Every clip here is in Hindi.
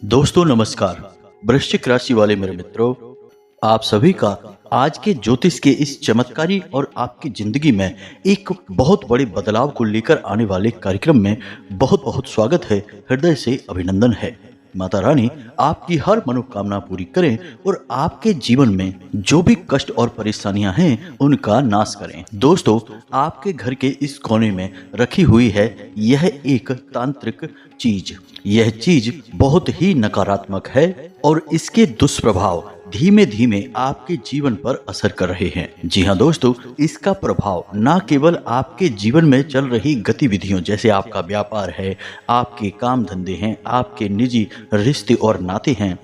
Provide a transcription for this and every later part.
दोस्तों नमस्कार। वृश्चिक राशि वाले मेरे मित्रों, आप सभी का आज के ज्योतिष के इस चमत्कारी और आपकी जिंदगी में एक बहुत बड़े बदलाव को लेकर आने वाले कार्यक्रम में बहुत बहुत स्वागत है। हृदय से अभिनंदन है। माता रानी आपकी हर मनोकामना पूरी करें और आपके जीवन में जो भी कष्ट और परेशानियां हैं उनका नाश करें। दोस्तों, आपके घर के इस कोने में रखी हुई है यह एक तांत्रिक चीज। यह चीज बहुत ही नकारात्मक है और इसके दुष्प्रभाव धीमे धीमे आपके जीवन पर असर कर रहे हैं। जी हाँ दोस्तों, इसका प्रभाव न केवल आपके जीवन में चल रही गतिविधियों जैसे आपका व्यापार है, आपके काम धंधे हैं, आपके निजी रिश्ते और नाते हैं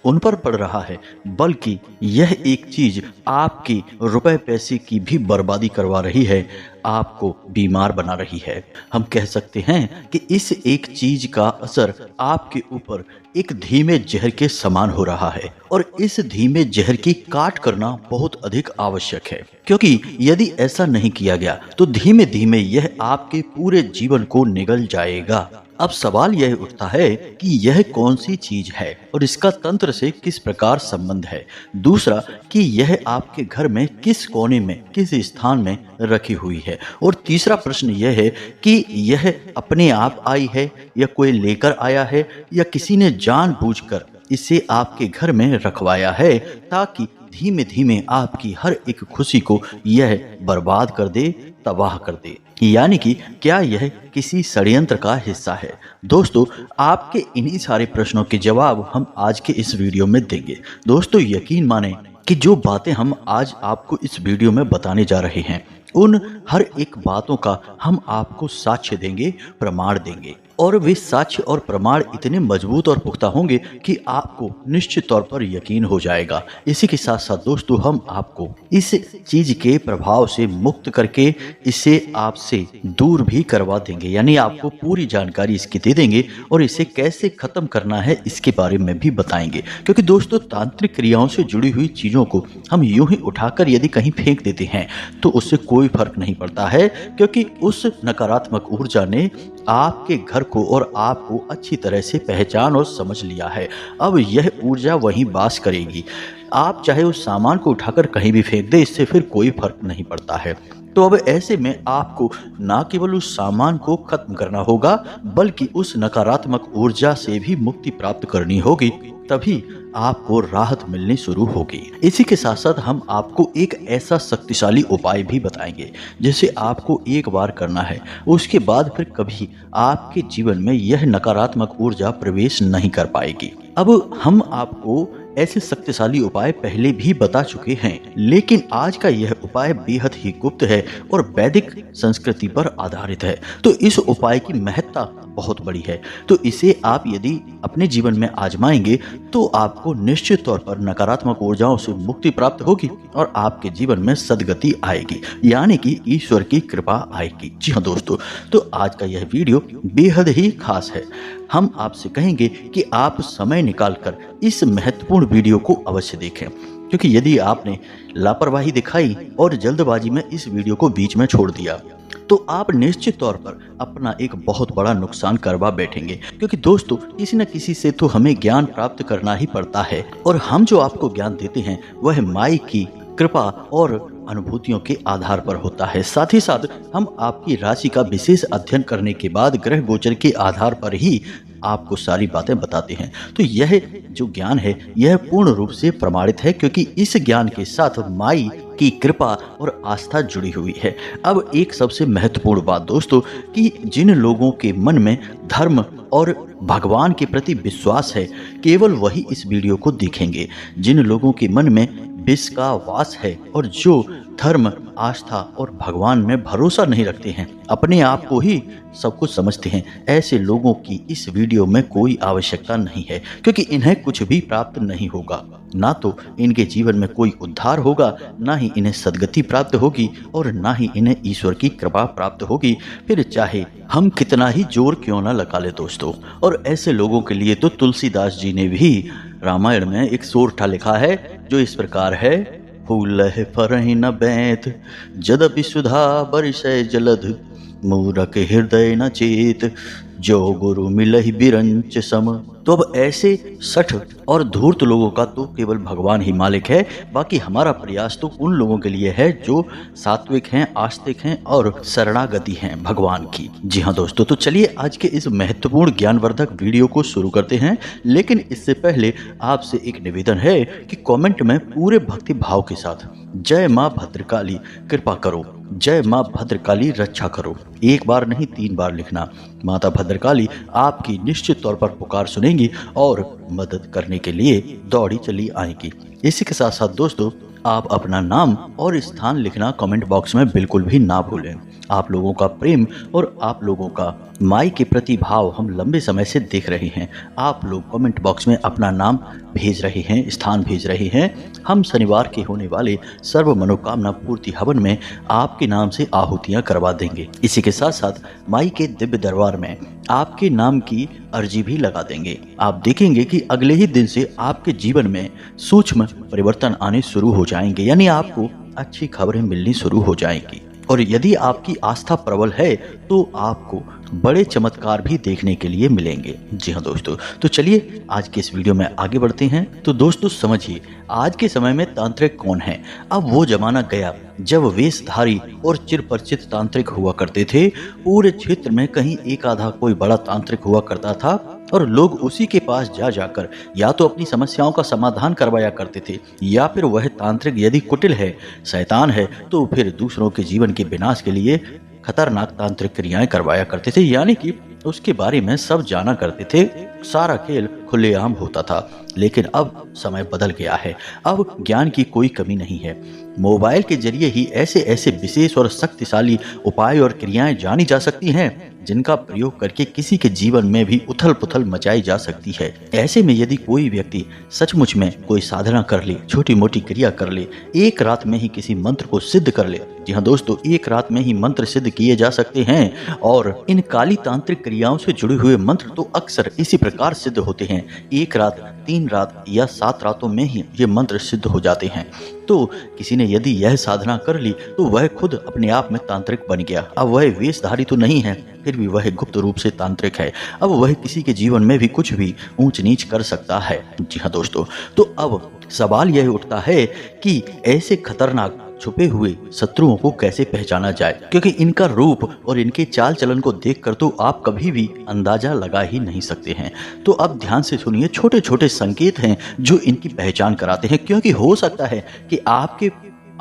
उन पर पड़ रहा है, बल्कि यह एक चीज आपकी रुपए पैसे की भी बर्बादी करवा रही है, आपको बीमार बना रही है। हम कह सकते हैं कि इस एक चीज का असर आपके ऊपर एक धीमे जहर के समान हो रहा है और इस धीमे जहर की काट करना बहुत अधिक आवश्यक है, क्योंकि यदि ऐसा नहीं किया गया तो धीमे धीमे यह आपके पूरे जीवन को निगल जाएगा। अब सवाल यह उठता है कि यह कौन सी चीज है और इसका तंत्र से किस प्रकार संबंध है। दूसरा कि यह आपके घर में किस कोने में किस स्थान में रखी हुई है। और तीसरा प्रश्न यह है कि यह अपने आप आई है या कोई लेकर आया है या किसी ने जानबूझकर इसे आपके घर में रखवाया है ताकि धीमे धीमे आपकी हर एक खुशी को यह बर्बाद कर दे, तबाह कर दे। यानी कि क्या यह किसी षड्यंत्र का हिस्सा है। दोस्तों, आपके इन्हीं सारे प्रश्नों के जवाब हम आज के इस वीडियो में देंगे। दोस्तों, यकीन माने कि जो बातें हम आज आपको इस वीडियो में बताने जा रहे हैं उन हर एक बातों का हम आपको साक्ष्य देंगे, प्रमाण देंगे और वे साक्ष्य और प्रमाण इतने मजबूत और पुख्ता होंगे कि आपको निश्चित तौर पर यकीन हो जाएगा। इसी के साथ साथ दोस्तों, हम आपको इस चीज के प्रभाव से मुक्त करके इसे आपसे दूर भी करवा देंगे, यानी आपको पूरी जानकारी इसकी दे देंगे और इसे कैसे खत्म करना है इसके बारे में भी बताएंगे। क्योंकि दोस्तों, तांत्रिक क्रियाओं से जुड़ी हुई चीजों को हम यूं ही उठाकर यदि कहीं फेंक देते हैं तो उससे कोई फर्क नहीं पड़ता है, क्योंकि उस नकारात्मक ऊर्जा ने आपके घर को और आपको अच्छी तरह से पहचान और समझ लिया है। अब यह ऊर्जा वहीं वास करेगी। आप चाहे उस सामान को उठाकर कहीं भी फेंक दे, इससे फिर कोई फर्क नहीं पड़ता है। तो अब ऐसे में आपको ना केवल उस सामान को खत्म करना होगा बल्कि उस नकारात्मक ऊर्जा से भी मुक्ति प्राप्त करनी होगी, तभी आपको राहत मिलनी शुरू होगी। इसी के साथ साथ हम आपको एक ऐसा शक्तिशाली उपाय भी बताएंगे जिसे आपको एक बार करना है, उसके बाद फिर कभी आपके जीवन में यह नकारात्मक ऊर्जा प्रवेश नहीं कर पाएगी। अब हम आपको ऐसे शक्तिशाली उपाय पहले भी बता चुके हैं, लेकिन आज का यह उपाय बेहद ही गुप्त है और वैदिक संस्कृति पर आधारित है। तो इस उपाय की महत्ता बहुत बड़ी है। तो इसे आप यदि अपने जीवन में आजमाएंगे तो आपको निश्चित तौर पर नकारात्मक ऊर्जाओं से मुक्ति प्राप्त होगी और आपके जीवन में सद्गति आएगी, यानी कि ईश्वर की कृपा आएगी। जी हाँ दोस्तों, तो आज का यह वीडियो बेहद ही खास है। हम आपसे कहेंगे कि आप समय निकालकर इस महत्वपूर्ण वीडियो को अवश्य देखें, क्योंकि यदि आपने लापरवाही दिखाई और जल्दबाजी में इस वीडियो को बीच में छोड़ दिया तो आप निश्चित तौर पर अपना एक बहुत बड़ा नुकसान करवा बैठेंगे। क्योंकि दोस्तों, किसी न किसी से तो हमें ज्ञान प्राप्त करना ही पड़ता है और हम जो आपको ज्ञान देते हैं वह माई की कृपा और अनुभूतियों के आधार पर होता है। साथ ही साथ हम आपकी राशि का विशेष अध्ययन करने के बाद ग्रह गोचर के आधार पर ही आपको सारी बातें बताते हैं। तो यह जो ज्ञान है यह पूर्ण रूप से प्रमाणित है, क्योंकि इस ज्ञान के साथ माई की कृपा और आस्था जुड़ी हुई है। अब एक सबसे महत्वपूर्ण बात दोस्तों, कि जिन लोगों के मन में धर्म और भगवान के प्रति विश्वास है केवल वही इस वीडियो को देखेंगे। जिन लोगों के मन में विष का वास है और जो धर्म, आस्था और भगवान में भरोसा नहीं रखते हैं, अपने आप को ही सब कुछ समझते हैं, ऐसे लोगों की इस वीडियो में कोई आवश्यकता नहीं है, क्योंकि इन्हें कुछ भी प्राप्त नहीं होगा। ना तो इनके जीवन में कोई उद्धार होगा, ना ही इन्हें सद्गति प्राप्त होगी और ना ही इन्हें ईश्वर की कृपा प्राप्त होगी, फिर चाहे हम कितना ही जोर क्यों ना लगा ले दोस्तों। और ऐसे लोगों के लिए तो तुलसीदास जी ने भी रामायण में एक सोरठा लिखा है जो इस प्रकार है। फूलह फरहि न बैत जदपि सुधा बरसै जलध, मूरख हृदय न चेत जो गुरु मिलहि बिरंच सम। तो अब ऐसे सठ और धूर्त लोगों का तो केवल भगवान ही मालिक है। बाकी हमारा प्रयास तो उन लोगों के लिए है जो सात्विक हैं, आस्तिक हैं और शरणागति हैं भगवान की। जी हाँ दोस्तों, तो चलिए आज के इस महत्वपूर्ण ज्ञानवर्धक वीडियो को शुरू करते हैं। लेकिन इससे पहले आपसे एक निवेदन है कि कमेंट में पूरे भक्ति भाव के साथ जय माँ भद्रकाली कृपा करो, जय माँ भद्रकाली रक्षा करो, एक बार नहीं 3 बार लिखना। माता भद्रकाली आपकी निश्चित तौर पर पुकार सुनेंगी और मदद करने के लिए दौड़ी चली आएंगी। इसी के साथ साथ दोस्तों, आप अपना नाम और स्थान लिखना कमेंट बॉक्स में बिल्कुल भी ना भूलें। आप लोगों का प्रेम और आप लोगों का माई के प्रति भाव हम लंबे समय से देख रहे हैं। आप लोग कमेंट बॉक्स में अपना नाम भेज रहे हैं, स्थान भेज रहे हैं। हम शनिवार के होने वाले सर्व मनोकामना पूर्ति हवन में आपके नाम से आहुतियां करवा देंगे। इसी के साथ साथ माई के दिव्य दरबार में आपके नाम की अर्जी भी लगा देंगे। आप देखेंगे कि अगले ही दिन से आपके जीवन में सूक्ष्म परिवर्तन आने शुरू हो जाएंगे, यानी आपको अच्छी खबरें मिलनी शुरू हो जाएंगी। और यदि आपकी आस्था प्रबल है तो आपको बड़े चमत्कार भी देखने के लिए मिलेंगे। जी हाँ दोस्तों, तो चलिए आज के इस वीडियो में आगे बढ़ते हैं। तो दोस्तों समझिए, आज के समय में तांत्रिक कौन है। अब वो जमाना गया जब वेशधारी और चिरपरिचित तांत्रिक हुआ करते थे। पूरे क्षेत्र में कहीं एक आधा कोई बड़ा तांत्रिक हुआ करता था और लोग उसी के पास जा जाकर या तो अपनी समस्याओं का समाधान करवाया करते थे, या फिर वह तांत्रिक यदि कुटिल है, शैतान है, तो फिर दूसरों के जीवन के विनाश के लिए खतरनाक तांत्रिक क्रियाएं करवाया करते थे, यानी कि उसके बारे में सब जाना करते थे। सारा खेल खुलेआम होता था। लेकिन अब समय बदल गया है। अब ज्ञान की कोई कमी नहीं है। मोबाइल के जरिए ही ऐसे ऐसे विशेष और शक्तिशाली उपाय और क्रियाएं जानी जा सकती हैं जिनका प्रयोग करके किसी के जीवन में भी उथल पुथल मचाई जा सकती है। ऐसे में यदि कोई व्यक्ति सचमुच में कोई साधना कर ले, छोटी मोटी क्रिया कर ले, एक रात में ही किसी मंत्र को सिद्ध कर ले। जी हाँ दोस्तों, एक रात में ही मंत्र सिद्ध किए जा सकते हैं। और इन काली तांत्रिक क्रियाओं से जुड़े हुए मंत्र तो अक्सर इसी प्रकार सिद्ध होते हैं। 1 रात, 3 रात या 7 रातों में ही ये मंत्र सिद्ध हो जाते हैं। तो किसी ने यदि यह साधना कर ली तो वह खुद अपने आप में तांत्रिक बन गया। अब वह वेशधारी तो नहीं है, फिर भी वह गुप्त रूप से तांत्रिक है। अब वह किसी के जीवन में भी कुछ भी ऊंच नीच कर सकता है। जी हाँ दोस्तों, तो अब सवाल यह उठता है कि ऐसे खतरनाक छुपे हुए शत्रुओं को कैसे पहचाना जाए, क्योंकि इनका रूप और इनके चाल चलन को देखकर तो आप कभी भी अंदाजा लगा ही नहीं सकते हैं। तो अब ध्यान से सुनिए, छोटे छोटे संकेत हैं जो इनकी पहचान कराते हैं, क्योंकि हो सकता है कि आपके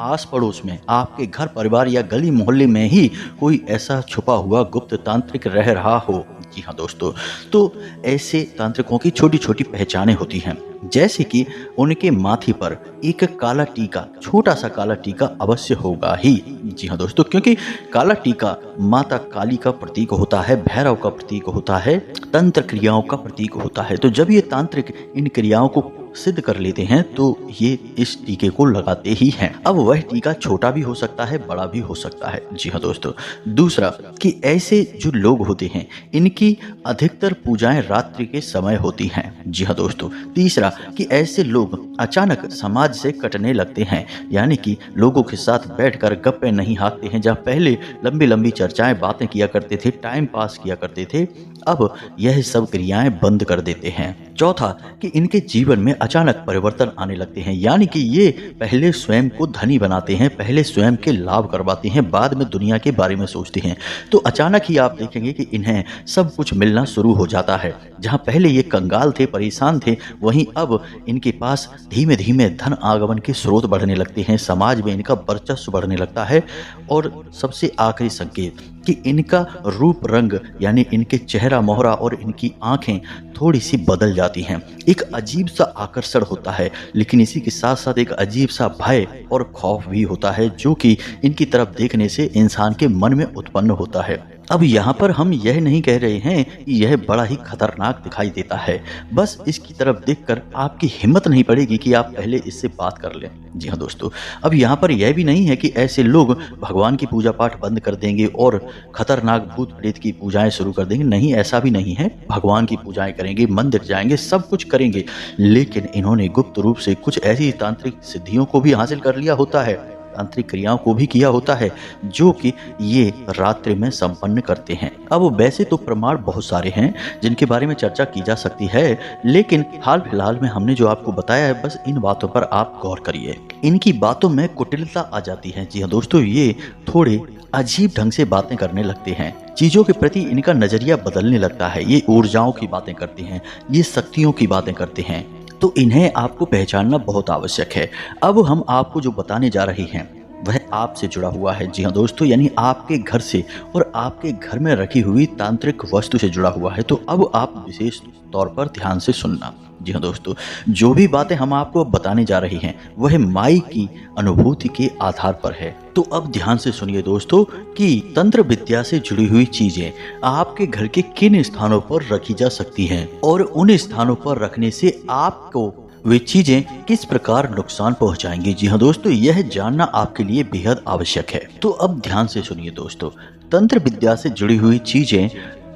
आस पड़ोस में, आपके घर परिवार या गली मोहल्ले में ही कोई ऐसा छुपा हुआ गुप्त तांत्रिक रह रहा हो। जी हाँ दोस्तों, तो ऐसे तांत्रिकों की छोटी छोटी पहचानें होती हैं, जैसे कि उनके माथे पर एक काला टीका, छोटा सा काला टीका अवश्य होगा ही। जी हाँ दोस्तों, क्योंकि काला टीका माता काली का प्रतीक होता है, भैरव का प्रतीक होता है, तंत्र क्रियाओं का प्रतीक होता है। तो जब ये तांत्रिक इन क्रियाओं को सिद्ध कर लेते हैं तो ये इस टीके को लगाते ही हैं। अब वह टीका छोटा भी हो सकता है, बड़ा भी हो सकता है। जी हाँ दोस्तों, दूसरा कि ऐसे जो लोग होते हैं इनकी अधिकतर पूजाएं रात्रि के समय होती हैं। जी हाँ दोस्तों, तीसरा कि ऐसे लोग अचानक समाज से कटने लगते हैं, यानी कि लोगों के साथ बैठकर गप्पे नहीं हाँकते हैं। जहाँ पहले लंबी लंबी चर्चाएं बातें किया करते थे, टाइम पास किया करते थे, अब यह सब क्रियाएं बंद कर देते हैं। चौथा कि इनके जीवन में अचानक परिवर्तन आने लगते हैं, यानी कि ये पहले स्वयं को धनी बनाते हैं, पहले स्वयं के लाभ करवाते हैं, बाद में दुनिया के बारे में सोचते हैं। तो अचानक ही आप देखेंगे कि इन्हें सब कुछ मिलना शुरू हो जाता है। जहां पहले ये कंगाल थे, परेशान थे, वहीं अब इनके पास धीमे धीमे धन आगमन के स्रोत बढ़ने लगते हैं, समाज में इनका वर्चस्व बढ़ने लगता है। और सबसे आखिरी संकेत कि इनका रूप रंग, यानी इनके चेहरा मोहरा और इनकी आंखें थोड़ी सी बदल जाती हैं। एक अजीब सा आकर्षण होता है, लेकिन इसी के साथ साथ एक अजीब सा भय और खौफ भी होता है, जो कि इनकी तरफ देखने से इंसान के मन में उत्पन्न होता है। अब यहाँ पर हम यह नहीं कह रहे हैं कि यह बड़ा ही खतरनाक दिखाई देता है, बस इसकी तरफ देखकर आपकी हिम्मत नहीं पड़ेगी कि आप पहले इससे बात कर लें। जी हाँ दोस्तों, अब यहाँ पर यह भी नहीं है कि ऐसे लोग भगवान की पूजा पाठ बंद कर देंगे और खतरनाक भूत प्रेत की पूजाएं शुरू कर देंगे। नहीं, ऐसा भी नहीं है। भगवान की पूजाएं करेंगे, मंदिर जाएंगे, सब कुछ करेंगे, लेकिन इन्होंने गुप्त रूप से कुछ ऐसी तांत्रिक सिद्धियों को भी हासिल कर लिया होता है तांत्रिक क्रियाओं को भी किया होता है जो कि ये रात्रि में संपन्न करते हैं। अब वैसे तो प्रमाण बहुत सारे हैं जिनके बारे में चर्चा की जा सकती है, लेकिन हाल फिलहाल में हमने जो आपको बताया है बस इन बातों पर आप गौर करिए। इनकी बातों में कुटिलता आ जाती है। जी हाँ दोस्तों, ये थोड़े अजीब ढंग से बातें करने लगते हैं, चीजों के प्रति इनका नजरिया बदलने लगता है। ये ऊर्जाओं की बातें करते हैं, ये शक्तियों की बातें करते हैं, तो इन्हें आपको पहचानना बहुत आवश्यक है। अब हम आपको जो बताने जा रहे हैं वह आपसे जुड़ा हुआ है। जी हाँ दोस्तों, यानी आपके घर से और आपके घर में रखी हुई तांत्रिक वस्तु से जुड़ा हुआ है। तो अब आप विशेष तौर पर ध्यान से सुनना। जी हाँ दोस्तों, जो भी बातें हम आपको बताने जा रहे हैं वह माई की अनुभूति के आधार पर है। तो अब ध्यान से सुनिए दोस्तों कि तंत्र विद्या से जुड़ी हुई चीजें आपके घर के किन स्थानों पर रखी जा सकती हैं और उन स्थानों पर रखने से आपको वे चीजें किस प्रकार नुकसान पहुंचाएंगी। जी हाँ दोस्तों, यह जानना आपके लिए बेहद आवश्यक है। तो अब ध्यान से सुनिए दोस्तों, तंत्र विद्या से जुड़ी हुई चीजें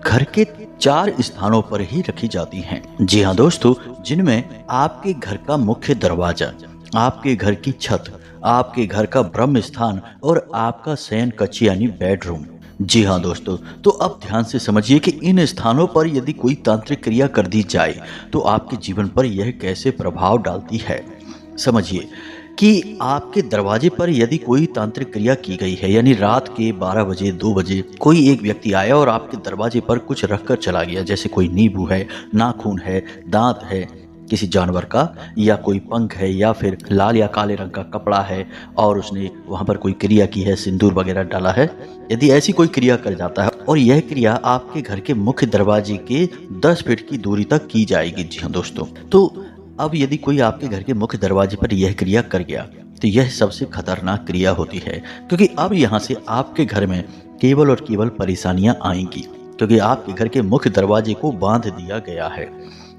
घर के 4 स्थानों पर ही रखी जाती हैं। जी हाँ दोस्तों, जिनमें आपके घर का मुख्य दरवाजा, आपके घर की छत, आपके घर का ब्रह्म स्थान और आपका शयन कक्ष यानी बेडरूम। जी हाँ दोस्तों, तो अब ध्यान से समझिए कि इन स्थानों पर यदि कोई तांत्रिक क्रिया कर दी जाए तो आपके जीवन पर यह कैसे प्रभाव डालती है। समझिए कि आपके दरवाजे पर यदि कोई तांत्रिक क्रिया की गई है, यानी रात के 12 बजे 2 बजे कोई एक व्यक्ति आया और आपके दरवाजे पर कुछ रखकर चला गया, जैसे कोई नींबू है, नाखून है, दांत है किसी जानवर का, या कोई पंख है, या फिर लाल या काले रंग का कपड़ा है और उसने वहां पर कोई क्रिया की है, सिंदूर वगैरह डाला है, यदि ऐसी कोई क्रिया कर जाता है और यह क्रिया आपके घर के मुख्य दरवाजे के 10 फीट की दूरी तक की जाएगी। जी हाँ दोस्तों, तो अब यदि कोई आपके घर के मुख्य दरवाजे पर यह क्रिया कर गया तो यह सबसे खतरनाक क्रिया होती है, क्योंकि अब यहाँ से आपके घर में केवल और केवल परेशानियां आएंगी, क्योंकि आपके घर के मुख्य दरवाजे को बांध दिया गया है।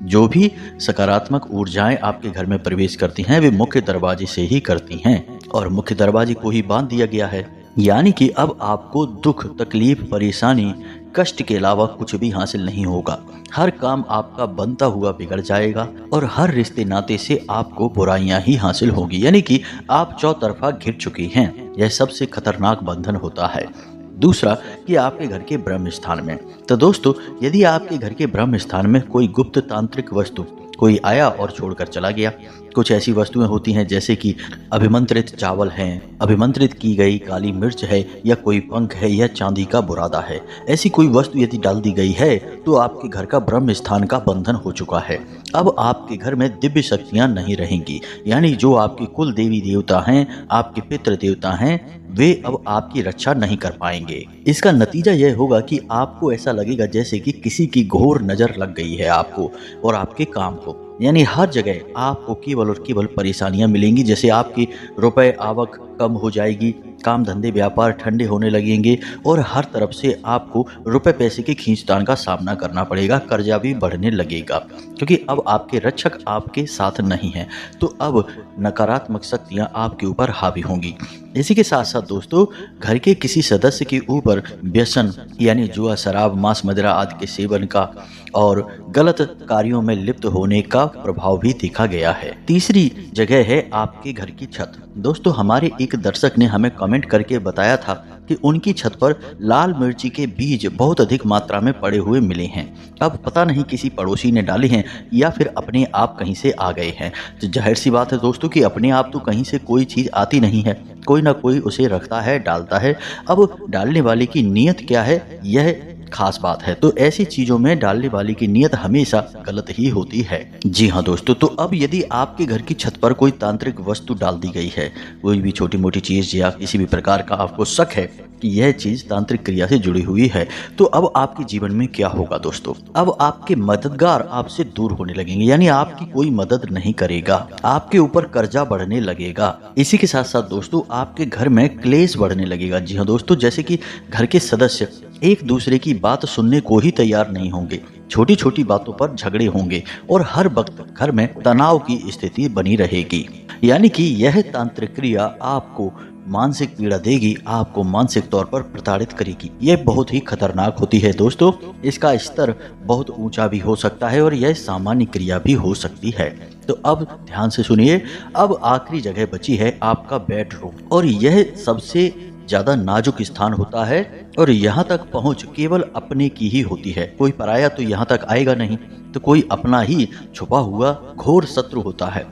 जो भी सकारात्मक ऊर्जाएं आपके घर में प्रवेश करती हैं वे मुख्य दरवाजे से ही करती हैं और मुख्य दरवाजे को ही बांध दिया गया है। यानी कि अब आपको दुख, तकलीफ, परेशानी, कष्ट के अलावा कुछ भी हासिल नहीं होगा। हर काम आपका बनता हुआ बिगड़ जाएगा और हर रिश्ते नाते से आपको बुराइयां ही हासिल होगी, यानी कि आप चौतरफा घिर चुकी हैं। यह सबसे खतरनाक बंधन होता है। दूसरा कि आपके घर के ब्रह्म स्थान में, तो दोस्तों यदि आपके घर के ब्रह्म स्थान में कोई गुप्त तांत्रिक वस्तु कोई आया और छोड़कर चला गया, कुछ ऐसी वस्तुएं होती हैं जैसे कि अभिमंत्रित चावल हैं, अभिमंत्रित की गई काली मिर्च है, या कोई पंख है, या चांदी का बुरादा है, ऐसी कोई वस्तु यदि डाल दी गई है तो आपके घर का ब्रह्म स्थान का बंधन हो चुका है। अब आपके घर में दिव्य शक्तियां नहीं रहेंगी, यानी जो आपके कुल देवी देवता हैं, आपके पितृ देवता हैं, वे अब आपकी रक्षा नहीं कर पाएंगे। इसका नतीजा यह होगा कि आपको ऐसा लगेगा जैसे कि किसी की घोर नजर लग गई है आपको और आपके काम को, यानी हर जगह आपको केवल और केवल परेशानियां मिलेंगी। जैसे आपकी रुपए आवक कम हो जाएगी, काम धंधे व्यापार ठंडे होने लगेंगे और हर तरफ से आपको रुपए पैसे के खींचतान का सामना करना पड़ेगा, कर्जा भी बढ़ने लगेगा, क्योंकि अब आपके रक्षक आपके साथ नहीं हैं। तो अब नकारात्मक शक्तियां आपके ऊपर हावी होंगी। इसी के साथ साथ दोस्तों घर के किसी सदस्य के ऊपर व्यसन यानी जुआ, शराब, मांस, मदिरा आदि के सेवन का और गलत कार्यों में लिप्त होने का प्रभाव भी देखा गया है। तीसरी जगह है आपके घर की छत। दोस्तों हमारे एक दर्शक ने हमें कमेंट करके बताया था कि उनकी छत पर लाल मिर्ची के बीज बहुत अधिक मात्रा में पड़े हुए मिले हैं। अब पता नहीं किसी पड़ोसी ने डाले हैं या फिर अपने आप कहीं से आ गए हैं। तो जाहिर सी बात है दोस्तों कि अपने आप तो कहीं से कोई चीज़ आती नहीं है, कोई ना कोई उसे रखता है, डालता है। अब डालने वाले की नीयत क्या है यह खास बात है। तो ऐसी चीजों में डालने वाले की नीयत हमेशा गलत ही होती है। जी हाँ दोस्तों, तो अब यदि आपके घर की छत पर कोई तांत्रिक वस्तु डाल दी गई है, कोई भी छोटी मोटी चीज या किसी भी प्रकार का आपको शक है कि यह चीज तांत्रिक क्रिया से जुड़ी हुई है, तो अब आपके जीवन में क्या होगा दोस्तों? अब आपके मददगार आपसे दूर होने लगेंगे, यानी आपकी कोई मदद नहीं करेगा, आपके ऊपर कर्जा बढ़ने लगेगा। इसी के साथ साथ दोस्तों आपके घर में क्लेश बढ़ने लगेगा। जी हाँ दोस्तों, जैसे कि घर के सदस्य एक दूसरे की बात सुनने को ही तैयार नहीं होंगे, छोटी छोटी बातों पर झगड़े होंगे और हर वक्त घर में तनाव की स्थिति बनी रहेगी। यानी कि यह तांत्रिक क्रिया आपको मानसिक पीड़ा देगी, आपको मानसिक तौर पर प्रताड़ित करेगी। यह बहुत ही खतरनाक होती है दोस्तों। इसका स्तर बहुत ऊंचा भी हो सकता है और यह सामान्य क्रिया भी हो सकती है। तो अब ध्यान से सुनिए, अब आखिरी जगह बची है आपका बेडरूम, और यह सबसे ज्यादा नाजुक स्थान होता है और यहाँ तक पहुँच केवल अपने की ही होती है। कोई पराया तो यहाँ तक आएगा नहीं, तो कोई अपना ही छुपा हुआ घोर शत्रु होता है।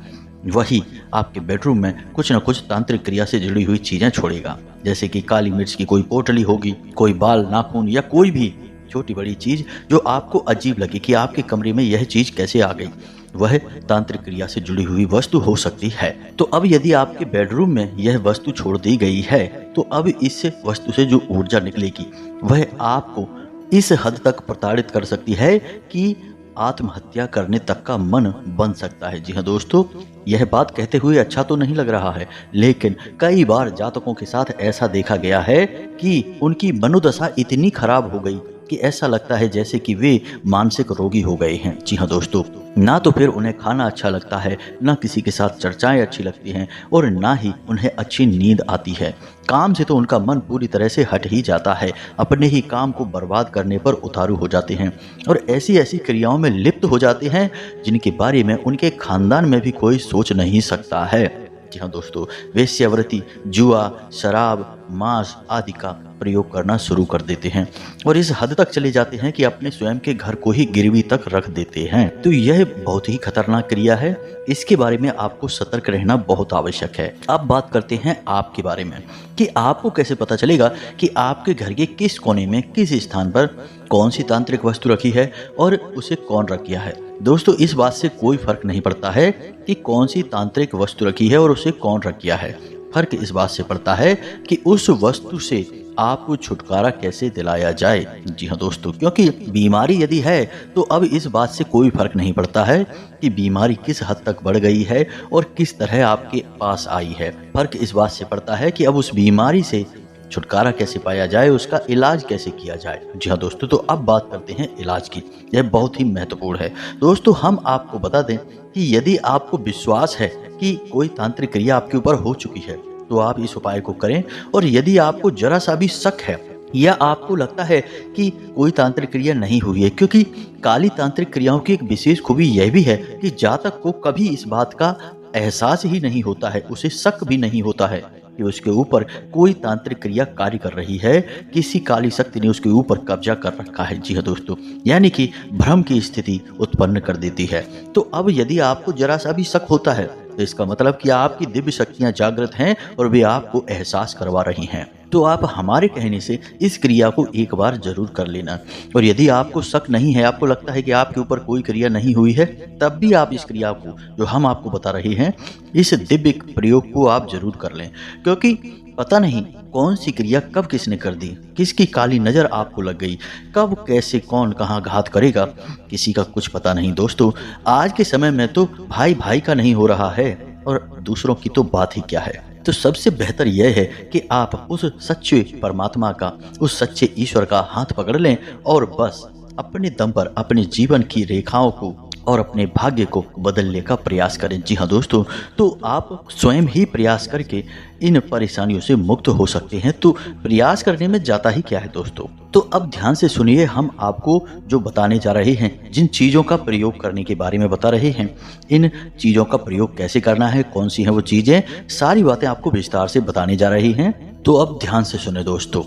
वही आपके बेडरूम में कुछ न कुछ तांत्रिक क्रिया से जुड़ी हुई चीजें छोड़ेगा, जैसे कि काली मिर्च की कोई पोटली होगी, कोई बाल, नाखून या कोई भी छोटी बड़ी चीज जो आपको अजीब लगे कि आपके कमरे में यह चीज कैसे आ गई, वह तांत्रिक क्रिया से जुड़ी हुई वस्तु हो सकती है। तो अब यदि आपके बेडरूम में यह वस्तु छोड़ दी गई है, तो अब इस वस्तु से जो ऊर्जा निकलेगी वह आपको इस हद तक प्रताड़ित कर सकती है कि आत्महत्या करने तक का मन बन सकता है। जी हाँ दोस्तों, यह बात कहते हुए अच्छा तो नहीं लग रहा है, लेकिन कई बार जातकों के साथ ऐसा देखा गया है कि उनकी मनोदशा इतनी खराब हो गई कि ऐसा लगता है जैसे कि वे मानसिक रोगी हो गए हैं। जी हाँ दोस्तों, ना तो फिर उन्हें खाना अच्छा लगता है, ना किसी के साथ चर्चाएं अच्छी लगती हैं, और ना ही उन्हें अच्छी नींद आती है। काम से तो उनका मन पूरी तरह से हट ही जाता है, अपने ही काम को बर्बाद करने पर उतारू हो जाते हैं और ऐसी ऐसी क्रियाओं में लिप्त हो जाते हैं जिनके बारे में उनके खानदान में भी कोई सोच नहीं सकता है। जी हाँ दोस्तों, वेश्यावृत्ति, जुआ, शराब, मांस आदि का प्रयोग करना शुरू कर देते हैं और इस हद तक चले जाते हैं कि अपने स्वयं के घर को ही गिरवी तक रख देते हैं। तो यह बहुत ही खतरनाक क्रिया है, इसके बारे में आपको सतर्क रहना बहुत आवश्यक है। अब बात करते हैं आपके बारे में कि आपको कैसे पता चलेगा कि आपके घर के किस कोने में, किस स्थान पर कौन सी तांत्रिक वस्तु रखी है और उसे कौन रख गया है। दोस्तों, इस बात से कोई फर्क नहीं पड़ता है कि कौन सी तांत्रिक वस्तु रखी है और उसे कौन रख गया है। फर्क इस बात से पड़ता है कि उस वस्तु से आपको छुटकारा कैसे दिलाया जाए। जी हाँ दोस्तों, क्योंकि बीमारी यदि है तो अब इस बात से कोई फर्क नहीं पड़ता है कि बीमारी किस हद तक बढ़ गई है और किस तरह आपके पास आई है। फर्क इस बात से पड़ता है कि अब उस बीमारी से छुटकारा कैसे पाया जाए, उसका इलाज कैसे किया जाए। जी हाँ दोस्तों, तो अब बात करते हैं इलाज की। यह बहुत ही महत्वपूर्ण है। दोस्तों, हम आपको बता दें कि यदि आपको विश्वास है कि कोई तांत्रिक क्रिया आपके ऊपर हो चुकी है तो आप इस उपाय को करें, और यदि आपको जरा सा भी शक है या आपको लगता है कि कोई तांत्रिक क्रिया नहीं हुई है, क्योंकि काली तांत्रिक क्रियाओं की एक विशेष खूबी यह भी है कि जातक को कभी इस बात का एहसास ही नहीं होता है, उसे शक भी नहीं होता है कि उसके ऊपर कोई तांत्रिक क्रिया कार्य कर रही है, किसी काली शक्ति ने उसके ऊपर कब्जा कर रखा है। जी हाँ दोस्तों, यानी कि भ्रम की स्थिति उत्पन्न कर देती है। तो अब यदि आपको जरा सा भी शक होता है तो इसका मतलब कि आपकी दिव्य शक्तियां जागृत हैं और वे आपको एहसास करवा रही हैं। तो आप हमारे कहने से इस क्रिया को एक बार जरूर कर लेना, और यदि आपको शक नहीं है, आपको लगता है कि आपके ऊपर कोई क्रिया नहीं हुई है, तब भी आप इस क्रिया को जो हम आपको बता रहे हैं, इस दिव्य प्रयोग को आप जरूर कर लें, क्योंकि पता नहीं कौन सी क्रिया कब किसने कर दी, किसकी काली नजर आपको लग गई, कब कैसे कौन कहाँ घात करेगा, किसी का कुछ पता नहीं। दोस्तों, आज के समय में तो भाई भाई का नहीं हो रहा है और दूसरों की तो बात ही क्या है। तो सबसे बेहतर यह है कि आप उस सच्चे परमात्मा का, उस सच्चे ईश्वर का हाथ पकड़ लें और बस अपने दम पर अपने जीवन की रेखाओं को और अपने भाग्य को बदलने का प्रयास करें। जी हाँ दोस्तों, तो आप स्वयं ही प्रयास करके इन परेशानियों से मुक्त हो सकते हैं। तो प्रयास करने में जाता ही क्या है दोस्तों। तो अब ध्यान से सुनिए, हम आपको जो बताने जा रहे हैं, जिन चीज़ों का प्रयोग करने के बारे में बता रहे हैं, इन चीज़ों का प्रयोग कैसे करना है, कौन सी हैं वो चीज़ें, सारी बातें आपको विस्तार से बताने जा रही हैं। तो अब ध्यान से सुने दोस्तों,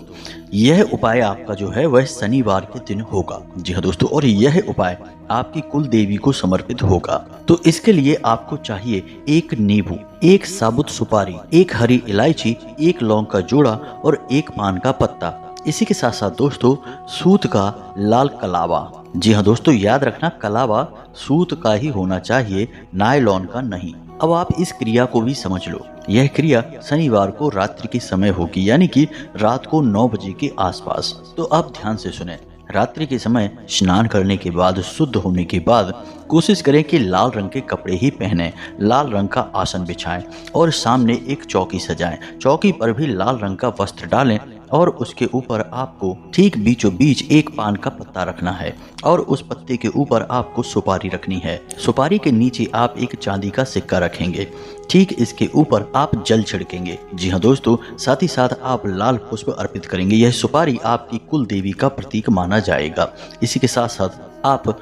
यह उपाय आपका जो है वह शनिवार के दिन होगा। जी हाँ दोस्तों, और यह उपाय आपकी कुल देवी को समर्पित होगा। तो इसके लिए आपको चाहिए एक नींबू, एक साबुत सुपारी, एक हरी इलायची, एक लौंग का जोड़ा और एक पान का पत्ता। इसी के साथ साथ दोस्तों, सूत का लाल कलावा। जी हाँ दोस्तों, याद रखना, कलावा सूत का ही होना चाहिए, नायलॉन का नहीं। अब आप इस क्रिया को भी समझ लो। यह क्रिया शनिवार को रात्रि के समय होगी, यानी कि रात को 9 बजे के आसपास। तो आप ध्यान से सुने, रात्रि के समय स्नान करने के बाद, शुद्ध होने के बाद कोशिश करें कि लाल रंग के कपड़े ही पहनें, लाल रंग का आसन बिछाएं और सामने एक चौकी सजाएं। चौकी पर भी लाल रंग का वस्त्र डालें और उसके ऊपर आपको ठीक बीचों बीच एक पान का पत्ता रखना है और उस पत्ते के ऊपर आपको सुपारी रखनी है। सुपारी के नीचे आप एक चांदी का सिक्का रखेंगे, ठीक इसके ऊपर आप जल छिड़केंगे। जी हाँ दोस्तों, साथ ही साथ आप लाल पुष्प अर्पित करेंगे। यह सुपारी आपकी कुल देवी का प्रतीक माना जाएगा। इसी के साथ साथ आप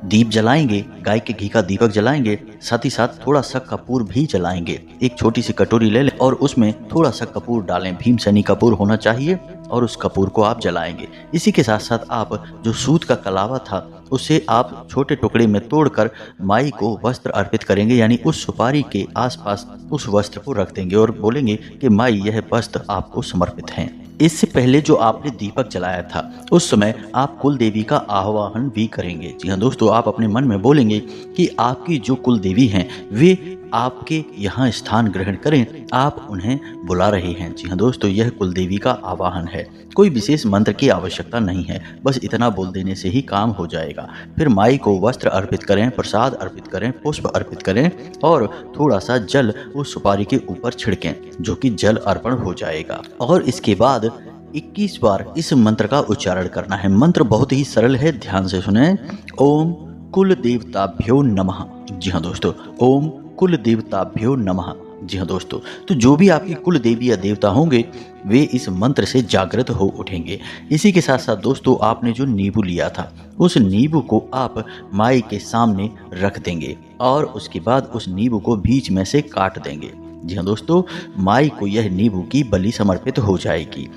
दीप जलाएंगे, गाय के घी का दीपक जलाएंगे, साथ ही साथ थोड़ा सा कपूर भी जलाएंगे। एक छोटी सी कटोरी ले लें और उसमें थोड़ा सा कपूर डालें, भीमसेनी कपूर होना चाहिए, और उस कपूर को आप जलाएंगे। इसी के साथ साथ आप जो सूत का कलावा था उसे आप छोटे टुकड़े में तोड़कर माई को वस्त्र अर्पित करेंगे, यानी उस सुपारी के आसपास उस वस्त्र को रख देंगे और बोलेंगे कि माई यह वस्त्र आपको समर्पित हैं। इससे पहले जो आपने दीपक जलाया था उस समय आप कुल देवी का आह्वान भी करेंगे। जी हाँ दोस्तों, आप अपने मन में बोलेंगे कि आपकी जो कुल देवी हैं वे आपके यहाँ स्थान ग्रहण करें, आप उन्हें बुला रहे हैं। जी हाँ दोस्तों, यह कुल देवी का आवाहन है। कोई विशेष मंत्र की आवश्यकता नहीं है, बस इतना बोल देने से ही काम हो जाएगा। फिर माई को वस्त्र अर्पित करें, प्रसाद अर्पित करें, पुष्प अर्पित करें और थोड़ा सा जल उस सुपारी के ऊपर छिड़कें, जो कि जल अर्पण हो जाएगा। और इसके बाद 21 बार इस मंत्र का उच्चारण करना है। मंत्र बहुत ही सरल है, ध्यान से सुने। ओम कुल देवताभ्यो नमः। जी हाँ दोस्तों, ओम कुल देवताभ्यो नमः। जी हाँ दोस्तों, तो जो भी आपकी कुल देवी या देवता होंगे वे इस मंत्र से जागृत हो उठेंगे। इसी के साथ साथ दोस्तों, आपने जो नींबू लिया था उस नींबू को आप माई के सामने रख देंगे और उसके बाद उस नींबू को बीच में से काट देंगे। जी हाँ दोस्तों, माई को यह नींबू की बलि समर्पित हो जाएगी।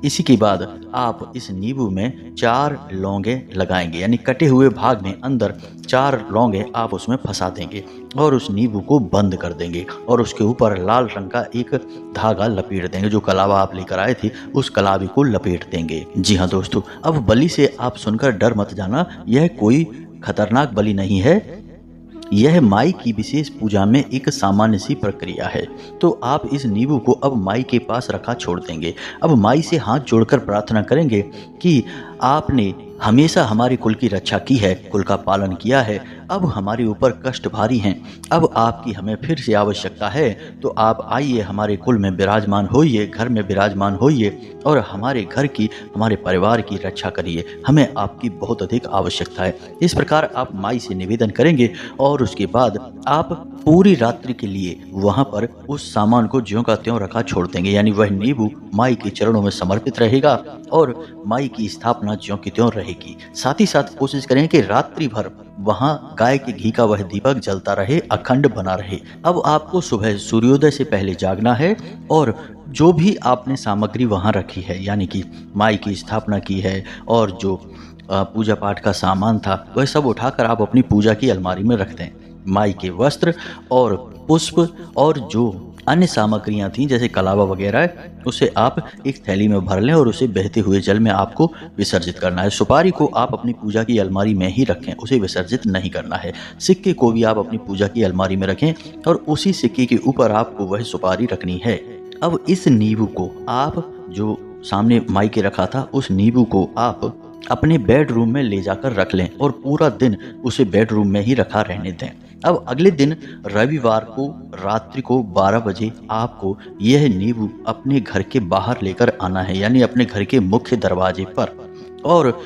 इसी के बाद आप इस नींबू में 4 लौंगे लगाएंगे, यानी कटे हुए भाग में अंदर 4 लौंगे आप उसमें फंसा देंगे और उस नींबू को बंद कर देंगे और उसके ऊपर लाल रंग का एक धागा लपेट देंगे। जो कलावा आप लेकर आए थे उस कलावे को लपेट देंगे। जी हाँ दोस्तों, अब बलि से आप सुनकर डर मत जाना, यह कोई खतरनाक बलि नहीं है, यह माई की विशेष पूजा में एक सामान्य सी प्रक्रिया है। तो आप इस नींबू को अब माई के पास रखा छोड़ देंगे। अब माई से हाथ जोड़कर प्रार्थना करेंगे कि आपने हमेशा हमारे कुल की रक्षा की है, कुल का पालन किया है, अब हमारे ऊपर कष्ट भारी हैं, अब आपकी हमें फिर से आवश्यकता है, तो आप आइए हमारे कुल में विराजमान होइए, घर में विराजमान होइए और हमारे घर की, हमारे परिवार की रक्षा करिए, हमें आपकी बहुत अधिक आवश्यकता है। इस प्रकार आप माई से निवेदन करेंगे और उसके बाद आप पूरी रात्रि के लिए वहाँ पर उस सामान को ज्यों का त्यों रखा छोड़ देंगे, यानी वह नींबू माई के चरणों में समर्पित रहेगा और माई की स्थापना ज्यों की त्यों रहेगी। साथ ही साथ कोशिश करें कि रात्रि भर वहाँ गाय के घी का वह दीपक जलता रहे, अखंड बना रहे। अब आपको सुबह सूर्योदय से पहले जागना है और जो भी आपने सामग्री वहाँ रखी है, यानी कि माई की स्थापना की है और जो पूजा पाठ का सामान था वह सब उठाकर आप अपनी पूजा की अलमारी में रख दें। माई के वस्त्र और पुष्प और जो अन्य सामग्रियां थीं जैसे कलावा वगैरह, उसे आप एक थैली में भर लें और उसे बहते हुए जल में आपको विसर्जित करना है। सुपारी को आप अपनी पूजा की अलमारी में ही रखें, उसे विसर्जित नहीं करना है। सिक्के को भी आप अपनी पूजा की अलमारी में रखें और उसी सिक्के के ऊपर आपको वह सुपारी रखनी है। अब इस नींबू को आप जो सामने माई के रखा था उस नींबू को आप अपने बेडरूम में ले जाकर रख लें और पूरा दिन उसे बेडरूम में ही रखा रहने दें। अब अगले दिन रविवार को रात्रि को 12 बजे आपको यह नींबू अपने घर के बाहर लेकर आना है, यानी अपने घर के मुख्य दरवाजे पर, और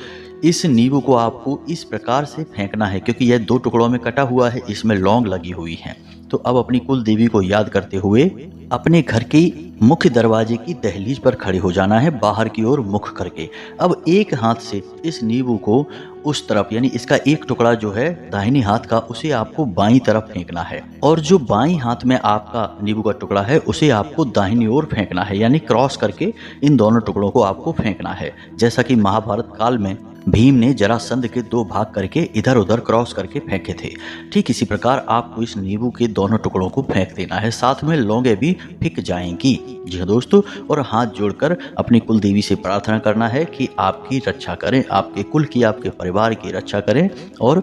इस नींबू को आपको इस प्रकार से फेंकना है क्योंकि यह 2 टुकड़ों में कटा हुआ है, इसमें लौंग लगी हुई हैं। तो अब अपनी कुल देवी को याद करते हुए अपने घर के मुख्य दरवाजे की दहलीज पर खड़े हो जाना है, बाहर की ओर मुख करके। अब एक हाथ से इस नींबू को उस तरफ, यानी इसका एक टुकड़ा जो है दाहिनी हाथ का, उसे आपको बाईं तरफ फेंकना है और जो बाईं हाथ में आपका नींबू का टुकड़ा है उसे आपको दाहिनी ओर फेंकना है, यानी क्रॉस करके इन दोनों टुकड़ों को आपको फेंकना है। जैसा कि महाभारत काल में भीम ने जरासंध के 2 भाग करके इधर उधर क्रॉस करके फेंके थे, ठीक इसी प्रकार आपको इस नींबू के दोनों टुकड़ों को फेंक देना है। साथ में लौंगे भी फेंक जाएंगी। जी हाँ दोस्तों, और हाथ जोड़कर अपनी कुल देवी से प्रार्थना करना है कि आपकी रक्षा करें, आपके कुल की, आपके परिवार की रक्षा करें और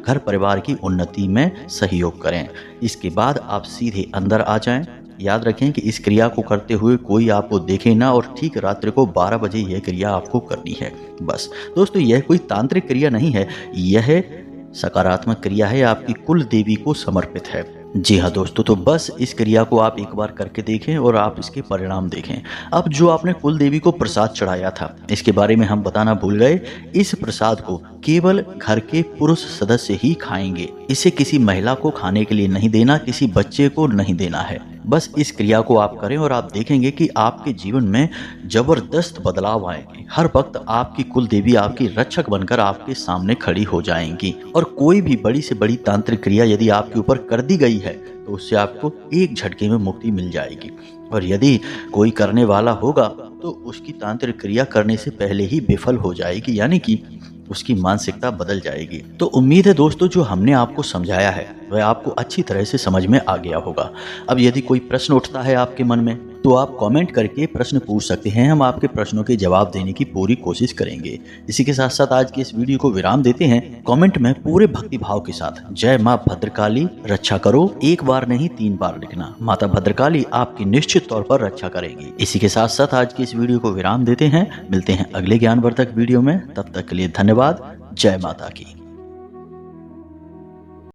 घर परिवार की उन्नति में सहयोग करें। इसके बाद आप सीधे अंदर आ जाएं। याद रखें कि इस क्रिया को करते हुए कोई आपको देखे ना और ठीक रात्रि को 12 बजे यह क्रिया आपको करनी है। बस दोस्तों, यह कोई तांत्रिक क्रिया नहीं है, यह सकारात्मक क्रिया है, आपकी कुल देवी को समर्पित है। जी हाँ दोस्तों, तो बस इस क्रिया को आप एक बार करके देखें और आप इसके परिणाम देखें। अब जो आपने कुल देवी को प्रसाद चढ़ाया था, इसके बारे में हम बताना भूल गए। इस प्रसाद को केवल घर के पुरुष सदस्य ही खाएंगे। इसे किसी महिला को खाने के लिए नहीं देना, किसी बच्चे को नहीं देना है। बस इस क्रिया को आप करें और आप देखेंगे कि आपके जीवन में जबरदस्त बदलाव आएंगे। हर वक्त आपकी कुल देवी आपकी रक्षक बनकर आपके सामने खड़ी हो जाएंगी और कोई भी बड़ी से बड़ी तांत्रिक क्रिया यदि आपके ऊपर कर दी गई है तो उससे आपको एक झटके में मुक्ति मिल जाएगी। और यदि कोई करने वाला होगा तो उसकी तांत्रिक क्रिया करने से पहले ही विफल हो जाएगी, यानी कि उसकी मानसिकता बदल जाएगी। तो उम्मीद है दोस्तों जो हमने आपको समझाया है वह आपको अच्छी तरह से समझ में आ गया होगा। अब यदि कोई प्रश्न उठता है आपके मन में तो आप कमेंट करके प्रश्न पूछ सकते हैं, हम आपके प्रश्नों के जवाब देने की पूरी कोशिश करेंगे। इसी के साथ साथ आज के इस वीडियो को विराम देते हैं। कमेंट में पूरे भक्ति भाव के साथ जय माँ भद्रकाली रक्षा करो एक बार नहीं 3 बार लिखना। माता भद्रकाली आपकी निश्चित तौर पर रक्षा करेंगी। इसी के साथ साथ आज की इस वीडियो को विराम देते हैं। मिलते हैं अगले ज्ञानवर्धक वीडियो में, तब तक के लिए धन्यवाद। जय माता की।